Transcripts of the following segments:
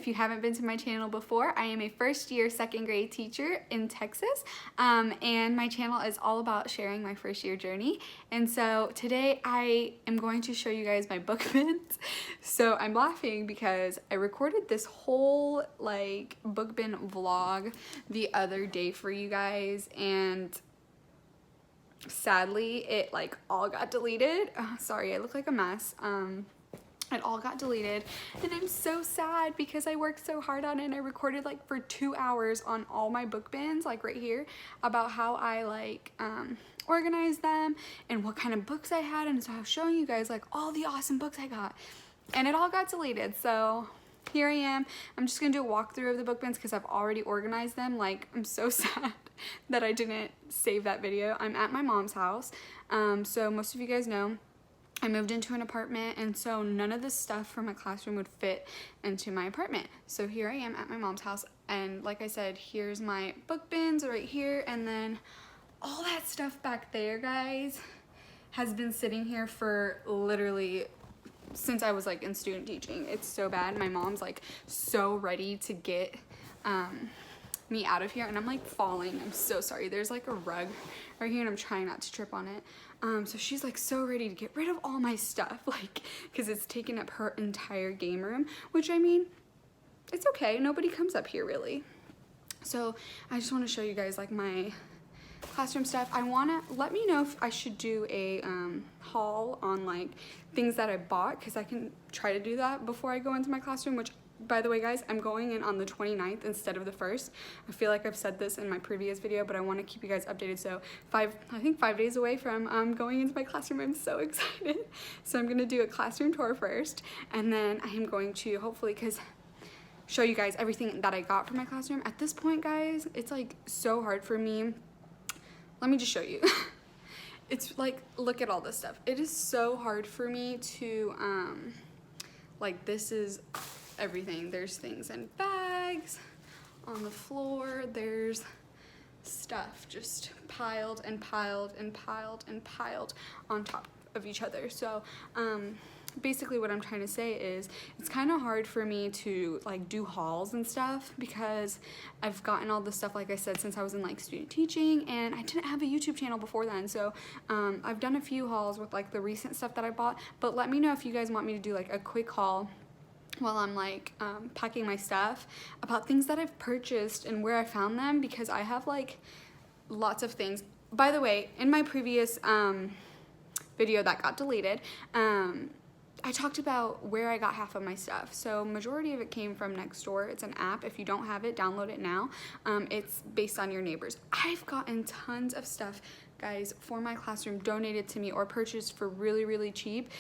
If you haven't been to my channel before, I am a first year second grade teacher in Texas, and my channel is all about sharing my first year journey. And so today I am going to show you guys my book bins. So I'm laughing because I recorded this whole like book bin vlog the other day for you guys, and sadly it like all got deleted. Sorry, I look like a mess. It all got deleted, and I'm so sad because I worked so hard on it, and I recorded like for 2 hours on all my book bins, like right here, about how I like organized them and what kind of books I had. And so I was showing you guys like all the awesome books I got, and it all got deleted. So here I am. I'm just gonna do a walkthrough of the book bins because I've already organized them. Like, I'm so sad that I didn't save that video. I'm at my mom's house. So most of you guys know I moved into an apartment, and so none of the stuff from my classroom would fit into my apartment. So here I am at my mom's house, and like I said, here's my book bins right here, and then all that stuff back there, guys, has been sitting here for literally since I was like in student teaching. It's so bad. My mom's like so ready to get me out of here, and I'm like falling. I'm so sorry. There's like a rug right here, and I'm trying not to trip on it. So she's like so ready to get rid of all my stuff, like, because it's taken up her entire game room, which, I mean, it's okay. Nobody comes up here really. So I just want to show you guys like my classroom stuff. Let me know if I should do a haul on like things that I bought, because I can try to do that before I go into my classroom, which, by the way, guys, I'm going in on the 29th instead of the 1st. I feel like I've said this in my previous video, but I want to keep you guys updated. So I think 5 days away from going into my classroom. I'm so excited. So I'm going to do a classroom tour first, and then I am going to hopefully show you guys everything that I got from my classroom. At this point, guys, it's like so hard for me. Let me just show you. It's like, look at all this stuff. It is so hard for me to, like, this is everything. There's things in bags on the floor. There's stuff just piled and piled and piled and piled on top of each other. So basically what I'm trying to say is it's kind of hard for me to like do hauls and stuff, because I've gotten all this stuff, like I said, since I was in like student teaching, and I didn't have a YouTube channel before then. So I've done a few hauls with like the recent stuff that I bought, but let me know if you guys want me to do like a quick haul while I'm like packing my stuff about things that I've purchased and where I found them, because I have like lots of things. By the way, in my previous video that got deleted, I talked about where I got half of my stuff. So majority of it came from Nextdoor. It's an app. If you don't have it, download it now. It's based on your neighbors. I've gotten tons of stuff, guys, for my classroom donated to me or purchased for really, really cheap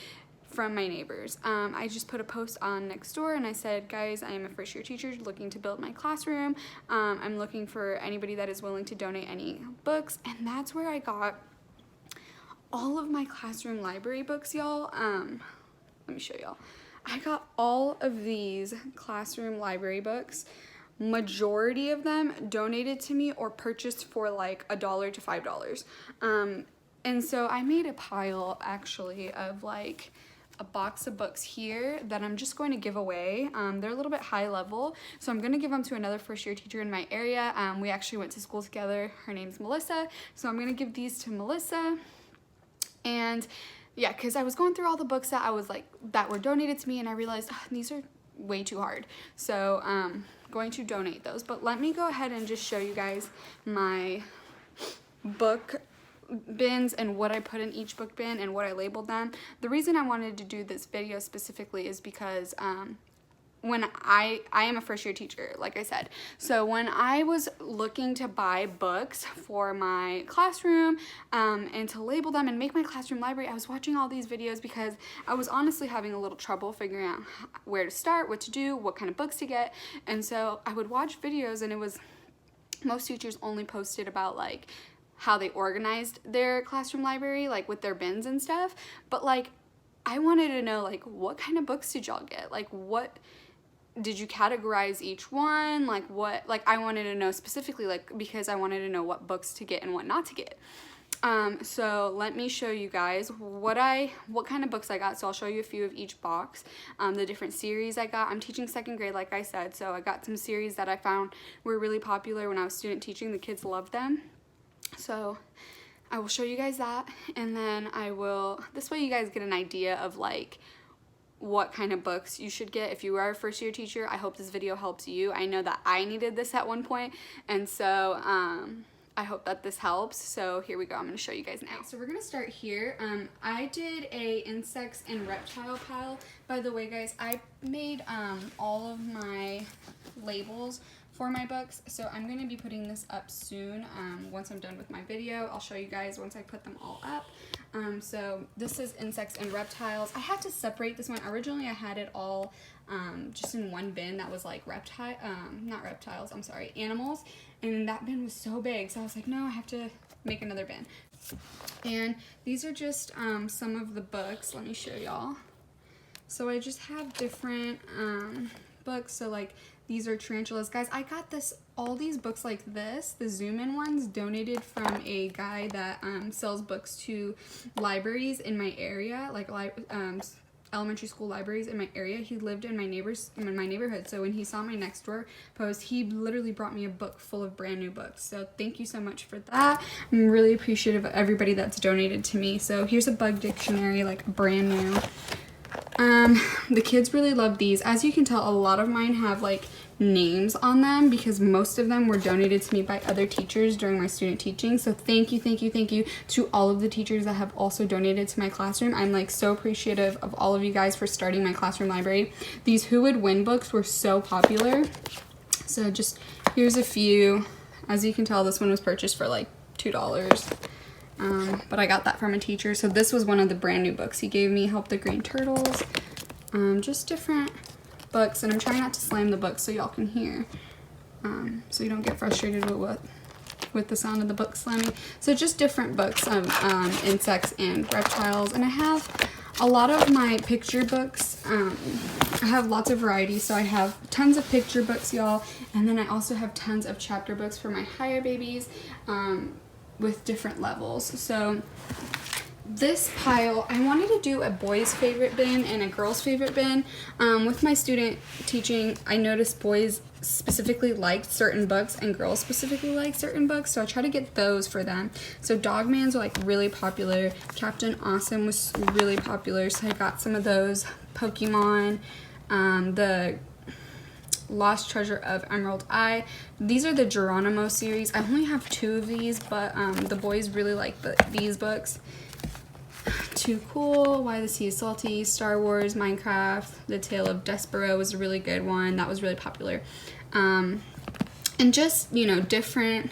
from my neighbors. I just put a post on Nextdoor, and I said, guys, I am a first year teacher looking to build my classroom. I'm looking for anybody that is willing to donate any books, and that's where I got all of my classroom library books, y'all. Let me show y'all. I got all of these classroom library books. Majority of them donated to me or purchased for like $1 to $5. And so I made a pile actually of like a box of books here that I'm just going to give away. They're a little bit high level, so I'm going to give them to another first year teacher in my area. We actually went to school together. Her name's Melissa, so I'm going to give these to Melissa. And yeah, because I was going through all the books that I was like that were donated to me, and I realized these are way too hard, so going to donate those. But let me go ahead and just show you guys my book bins and what I put in each book bin and what I labeled them. The reason I wanted to do this video specifically is because when I am a first year teacher, like I said. So when I was looking to buy books for my classroom and to label them and make my classroom library, I was watching all these videos because I was honestly having a little trouble figuring out where to start, what to do, what kind of books to get. And so I would watch videos, and it was, most teachers only posted about like how they organized their classroom library, like with their bins and stuff. But like, I wanted to know, like, what kind of books did y'all get? Like, what did you categorize each one? Like, what, like, I wanted to know specifically, like, because I wanted to know what books to get and what not to get. So let me show you guys what kind of books I got. So I'll show you a few of each box, the different series I got. I'm teaching 2nd grade, like I said, so I got some series that I found were really popular when I was student teaching. The kids loved them. So I will show you guys that, and then this way you guys get an idea of like what kind of books you should get if you are a first-year teacher. I hope this video helps you. I know that I needed this at one point, and so I hope that this helps. So here we go. I'm going to show you guys now. So we're going to start here. I did a insects and reptile pile. By the way, guys, I made all of my labels for my books, so I'm going to be putting this up soon. Once I'm done with my video, I'll show you guys once I put them all up. So this is insects and reptiles. I had to separate this one. Originally I had it all just in one bin that was like not reptiles, I'm sorry, animals, and that bin was so big, so I was like, no, I have to make another bin. And these are just some of the books. Let me show y'all. So I just have different books. So like these are tarantulas. Guys, I got all these books like this, the zoom in ones, donated from a guy that sells books to libraries in my area, like elementary school libraries in my area. He lived in my neighborhood, so when he saw my next door post, he literally brought me a book full of brand new books. So thank you so much for that. I'm really appreciative of everybody that's donated to me. So here's a bug dictionary, like brand new. The kids really love these. As you can tell, a lot of mine have like names on them because most of them were donated to me by other teachers during my student teaching. So thank you to all of the teachers that have also donated to my classroom. I'm like so appreciative of all of you guys for starting my classroom library. These Who Would Win books were so popular. So just here's a few. As you can tell, this one was purchased for like $2. But I got that from a teacher. So this was one of the brand new books he gave me, Help the Green Turtles. Just different books, and I'm trying not to slam the books so y'all can hear, so you don't get frustrated with the sound of the book slamming. So just different books of insects and reptiles, and I have a lot of my picture books. I have lots of variety, so I have tons of picture books, y'all, and then I also have tons of chapter books for my higher babies with different levels. So this pile, I wanted to do a boys favorite bin and a girls favorite bin. With my student teaching, I noticed boys specifically liked certain books and girls specifically liked certain books, so I try to get those for them. So Dogmans are like really popular. Captain Awesome was really popular, so I got some of those. Pokemon, the Lost Treasure of Emerald Eye. These are the Geronimo series. I only have 2 of these, but the boys really like these books. Too Cool, Why the Sea is Salty, Star Wars, Minecraft, The Tale of Despero was a really good one. That was really popular. And just, you know, different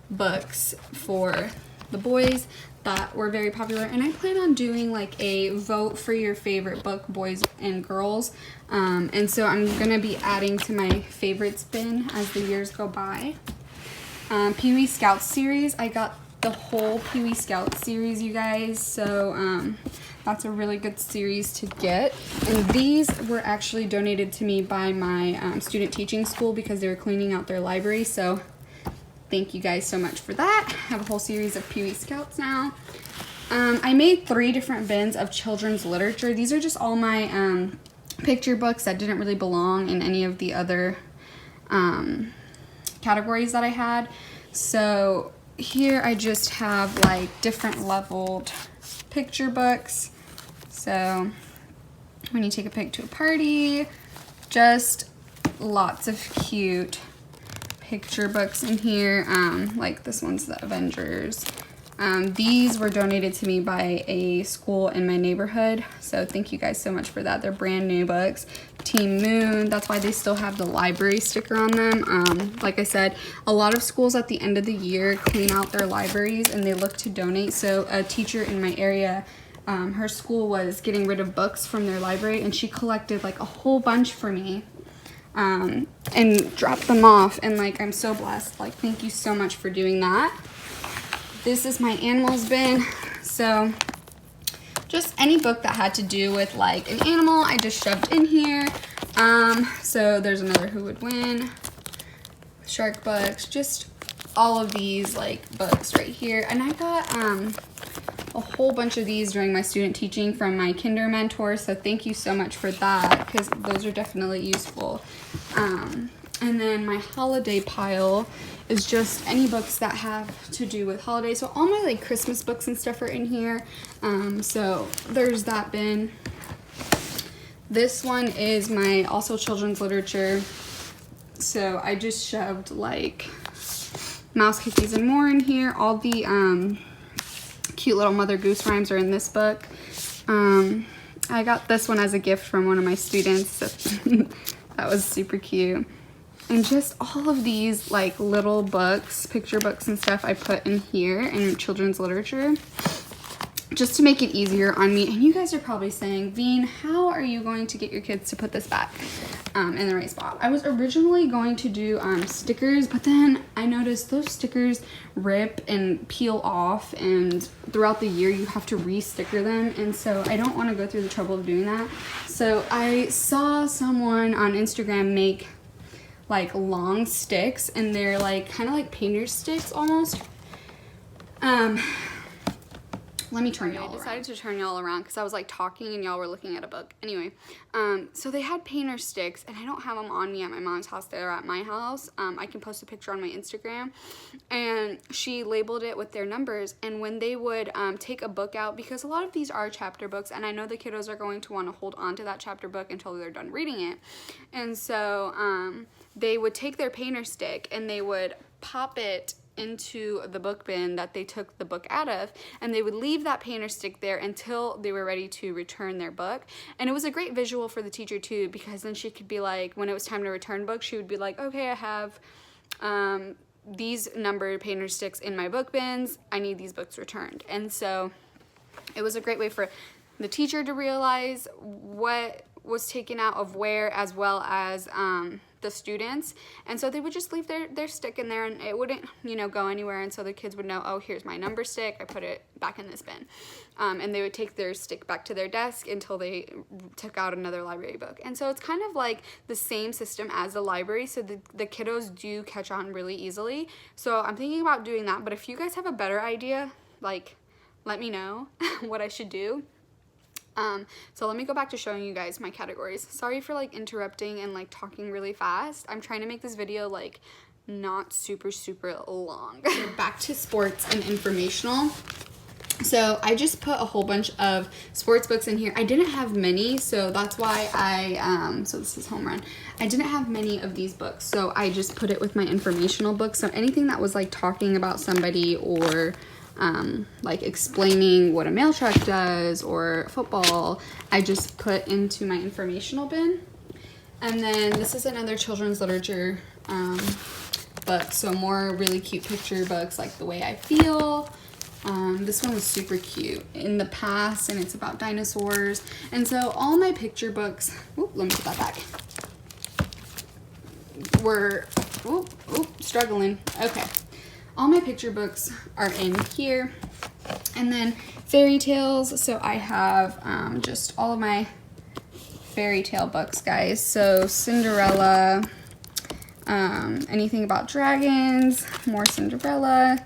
books for the boys that were very popular. And I plan on doing like a vote for your favorite book, boys and girls. And so I'm going to be adding to my favorites bin as the years go by. Pee-wee Scouts series, I got the whole Pee-wee Scouts series, you guys, so that's a really good series to get. And these were actually donated to me by my student teaching school because they were cleaning out their library, so thank you guys so much for that. I have a whole series of Pee-wee Scouts now. I made 3 different bins of children's literature. These are just all my picture books that didn't really belong in any of the other categories that I had. So here I just have like different leveled picture books. So when you take a pic to a party, just lots of cute picture books in here. Like this one's the Avengers. These were donated to me by a school in my neighborhood, so thank you guys so much for that. They're brand new books. Team Moon, that's why they still have the library sticker on them. Like I said, a lot of schools at the end of the year clean out their libraries and they look to donate. So a teacher in my area, her school was getting rid of books from their library, and she collected like a whole bunch for me and dropped them off, and like I'm so blessed. Like, thank you so much for doing that. This is my animals bin. So just any book that had to do with like an animal, I just shoved in here. So there's another Who Would Win, shark books, just all of these like books right here. And I got a whole bunch of these during my student teaching from my kinder mentor, so thank you so much for that, because those are definitely useful. And then my holiday pile is just any books that have to do with holidays. So all my like Christmas books and stuff are in here. So there's that bin. This one is my also children's literature. So I just shoved like Mouse Cookies and More in here. All the cute little Mother Goose rhymes are in this book. I got this one as a gift from one of my students. So that was super cute. And just all of these like little books, picture books and stuff I put in here in children's literature just to make it easier on me. And you guys are probably saying, Veen, how are you going to get your kids to put this back in the right spot? I was originally going to do stickers, but then I noticed those stickers rip and peel off, and throughout the year you have to re-sticker them, and so I don't want to go through the trouble of doing that. So I saw someone on Instagram make like long sticks, and they're like kind of like painter's sticks almost. Let me turn y'all around. I decided to turn y'all around because I was like talking and y'all were looking at a book. Anyway, so they had painter sticks, and I don't have them on me at my mom's house. They're at my house. I can post a picture on my Instagram. And she labeled it with their numbers. And when they would take a book out, because a lot of these are chapter books, and I know the kiddos are going to want to hold on to that chapter book until they're done reading it. And so they would take their painter stick and they would pop it into the book bin that they took the book out of, and they would leave that painter stick there until they were ready to return their book. And it was a great visual for the teacher too, because then she could be like, when it was time to return books, she would be like, okay, I have these numbered painter sticks in my book bins, I need these books returned. And so it was a great way for the teacher to realize what was taken out of where, as well as the students. And so they would just leave their stick in there, and it wouldn't, you know, go anywhere. And so the kids would know, oh, here's my number stick, I put it back in this bin. And they would take their stick back to their desk until they took out another library book. And so it's kind of like the same system as the library, so the kiddos do catch on really easily. So I'm thinking about doing that, but if you guys have a better idea, like, let me know what I should do. So let me go back to showing you guys my categories. Sorry for like interrupting and like talking really fast. I'm trying to make this video like not super long. Back to sports and informational. So I just put a whole bunch of sports books in here. I didn't have many, so that's why so this is home run. I didn't have many of these books, so I just put it with my informational books. So anything that was like talking about somebody, or like explaining what a mail truck does or football, I just put into my informational bin. And then this is another children's literature book, so more really cute picture books like The Way I Feel. This one was super cute, In the Past, and it's about dinosaurs. And so all my picture books, let me put that back, were struggling. Okay. All my picture books are in here. And then fairy tales. So I have just all of my fairy tale books, guys. So Cinderella, anything about dragons, more Cinderella,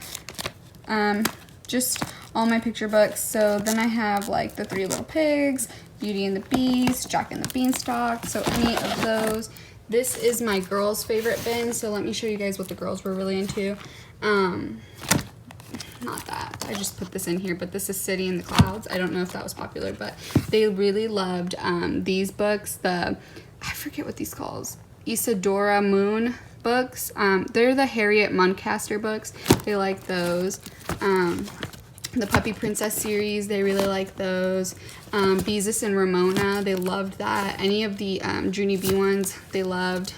just all my picture books. So then I have like The Three Little Pigs, Beauty and the Beast, Jack and the Beanstalk. So any of those. This is my girls' favorite bin. So let me show you guys what the girls were really into. Not that, I just put this in here, but this is City in the Clouds. I don't know if that was popular, but they really loved these books. I forget what these calls, Isadora Moon books. They're the Harriet Muncaster books. They like those. The Puppy Princess series, they really like those. Beezus and Ramona, they loved that. Any of the Junie B ones, they loved.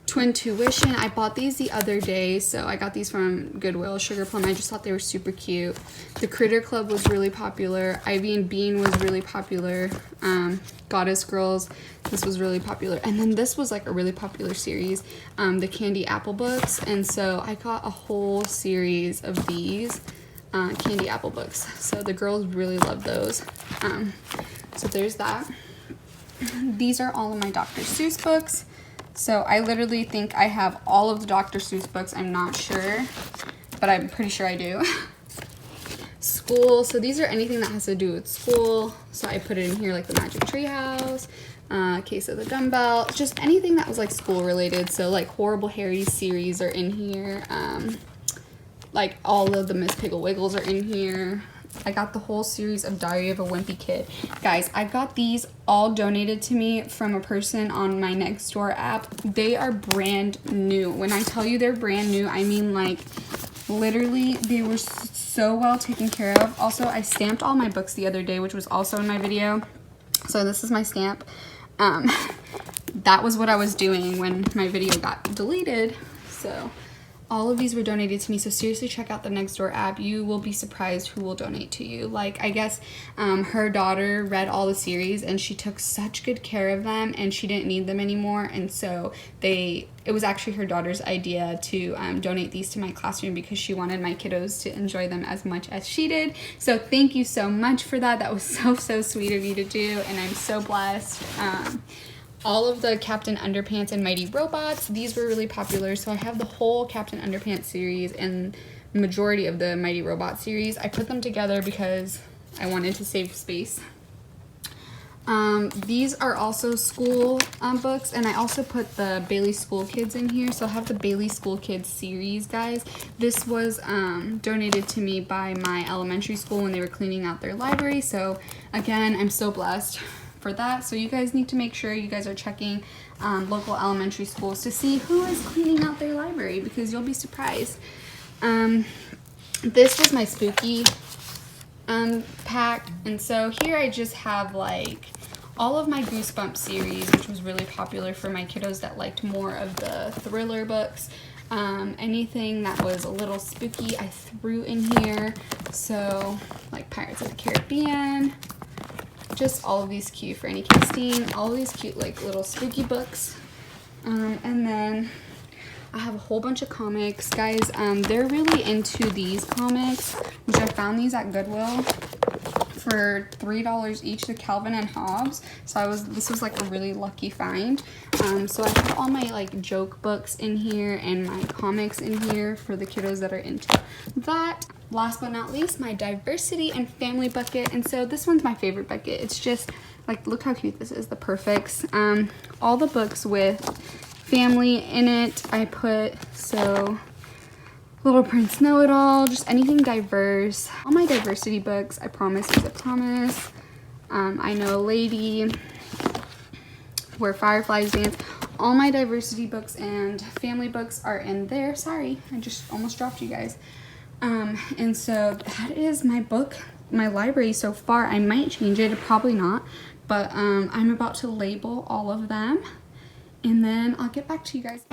Twin Tuition, I bought these the other day, so I got these from Goodwill. Sugar Plum, I just thought they were super cute. The Critter Club was really popular. Ivy and Bean was really popular. Goddess Girls, this was really popular. And then this was like a really popular series, the Candy Apple books. And so I got a whole series of these Candy Apple books. So the girls really loved those. So there's that. These are all of my Dr. Seuss books. So I literally think I have all of the Dr. Seuss books. I'm not sure, but I'm pretty sure I do. School, so these are anything that has to do with school. So I put it in here, like the Magic Tree House, Case of the Dumbbell, just anything that was like school related. So like Horrible Harry's series are in here. Like all of the Miss Piggle Wiggles are in here. I got the whole series of Diary of a Wimpy Kid. Guys, I got these all donated to me from a person on my Nextdoor app. They are brand new. When I tell you they're brand new, I mean like literally they were so well taken care of. Also, I stamped all my books the other day, which was also in my video. So this is my stamp. That was what I was doing when my video got deleted. So all of these were donated to me, so seriously check out the Nextdoor app. You will be surprised who will donate to you. Like, I guess her daughter read all the series and she took such good care of them and she didn't need them anymore, and so it was actually her daughter's idea to donate these to my classroom because she wanted my kiddos to enjoy them as much as she did. So thank you so much for that. That was so sweet of you to do, and I'm so blessed. All of the Captain Underpants and Mighty Robots, these were really popular, so I have the whole Captain Underpants series and majority of the Mighty Robot series. I put them together because I wanted to save space. These are also school books, and I also put the Bailey School Kids in here, so I have the Bailey School Kids series, guys. This was donated to me by my elementary school when they were cleaning out their library, so again, I'm so blessed for that. So you guys need to make sure you guys are checking local elementary schools to see who is cleaning out their library, because you'll be surprised. This was my spooky pack, and so here I just have like all of my Goosebumps series, which was really popular for my kiddos that liked more of the thriller books. Anything that was a little spooky I threw in here, so like Pirates of the Caribbean, just all of these cute Franny Christine, all of these cute like little spooky books. And then I have a whole bunch of comics. Guys, they're really into these comics, which I found these at Goodwill for $3 each, the Calvin and Hobbes. So this was like a really lucky find. So I have all my like joke books in here and my comics in here for the kiddos that are into that. Last but not least, my diversity and family bucket. And so this one's my favorite bucket. It's just like, look how cute this is, the Perfects. All the books with family in it I put, so Little Prince Know-It-All, just anything diverse. All my diversity books, I Promise Is a Promise, I Know a Lady, Where Fireflies Dance. All my diversity books and family books are in there. Sorry, I just almost dropped you guys. And so that is my library so far. I might change it, probably not, but I'm about to label all of them, and then I'll get back to you guys.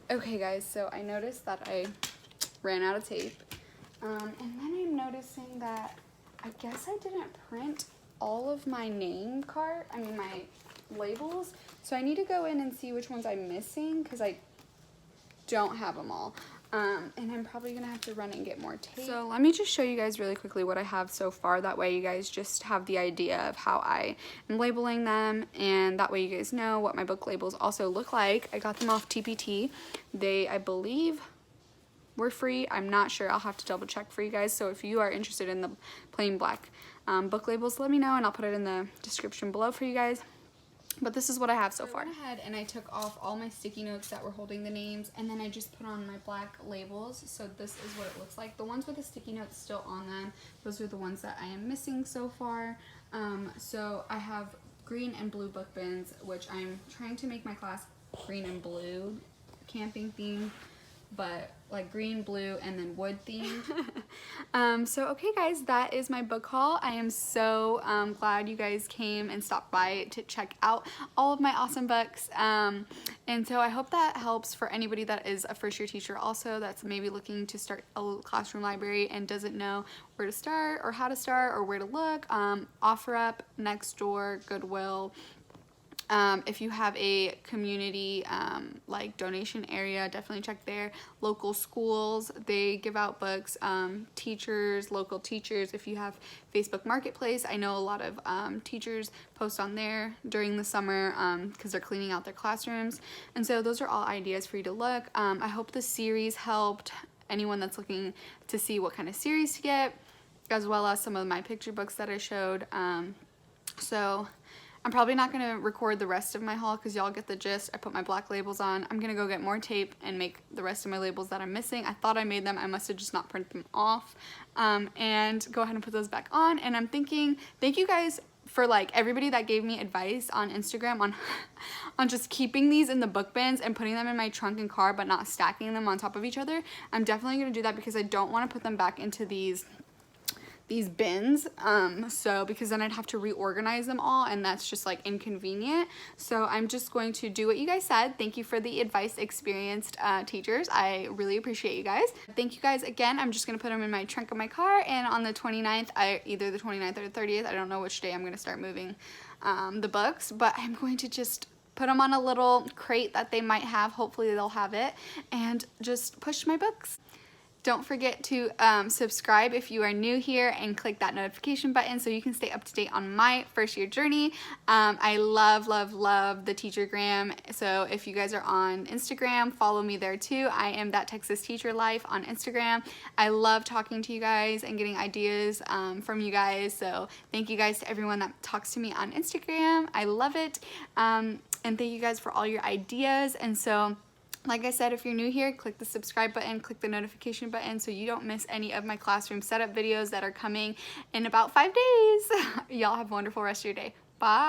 Okay guys, so I noticed that I ran out of tape, and then I'm noticing that I guess I didn't print all of my my labels, so I need to go in and see which ones I'm missing, because I don't have them all, and I'm probably gonna have to run and get more tape. So let me just show you guys really quickly what I have so far, that way you guys just have the idea of how I am labeling them, and that way you guys know what my book labels also look like. I got them off TPT. They, I believe, were free. I'm not sure. I'll have to double check for you guys. So if you are interested in the plain black book labels, let me know, and I'll put it in the description below for you guys. But this is what I have so far. I went ahead and I took off all my sticky notes that were holding the names, and then I just put on my black labels. So this is what it looks like. The ones with the sticky notes still on them, those are the ones that I am missing so far. So I have green and blue book bins, which I'm trying to make my class green and blue camping theme, but like green, blue, and then wood themed. So okay guys, that is my book haul. I am so glad you guys came and stopped by to check out all of my awesome books. And so I hope that helps for anybody that is a first year teacher also that's maybe looking to start a classroom library and doesn't know where to start or how to start or where to look. OfferUp, Nextdoor, Goodwill. If you have a community like donation area, definitely check there. Local schools, they give out books. Teachers, local teachers, if you have Facebook Marketplace, I know a lot of teachers post on there during the summer because they're cleaning out their classrooms. And so those are all ideas for you to look. I hope the series helped anyone that's looking to see what kind of series to get, as well as some of my picture books that I showed. So I'm probably not going to record the rest of my haul because y'all get the gist. I put my black labels on. I'm going to go get more tape and make the rest of my labels that I'm missing. I thought I made them. I must have just not printed them off. And go ahead and put those back on. And I'm thinking, thank you guys for like everybody that gave me advice on Instagram on just keeping these in the book bins and putting them in my trunk and car but not stacking them on top of each other. I'm definitely going to do that because I don't want to put them back into these bins, so because then I'd have to reorganize them all and that's just like inconvenient. So I'm just going to do what you guys said. Thank you for the advice, experienced teachers. I really appreciate you guys. Thank you guys again. I'm just gonna put them in my trunk of my car, and on the 29th, either the 29th or the 30th, I don't know which day I'm gonna start moving the books, but I'm going to just put them on a little crate that they might have. Hopefully they'll have it, and just push my books. Don't forget to subscribe if you are new here and click that notification button so you can stay up to date on my first year journey. I love the Teachergram. So if you guys are on Instagram, follow me there too. I am That Texas Teacher Life on Instagram. I love talking to you guys and getting ideas from you guys. So thank you guys to everyone that talks to me on Instagram. I love it. And thank you guys for all your ideas. And so, like I said, if you're new here, click the subscribe button, click the notification button so you don't miss any of my classroom setup videos that are coming in about 5 days. Y'all have a wonderful rest of your day. Bye.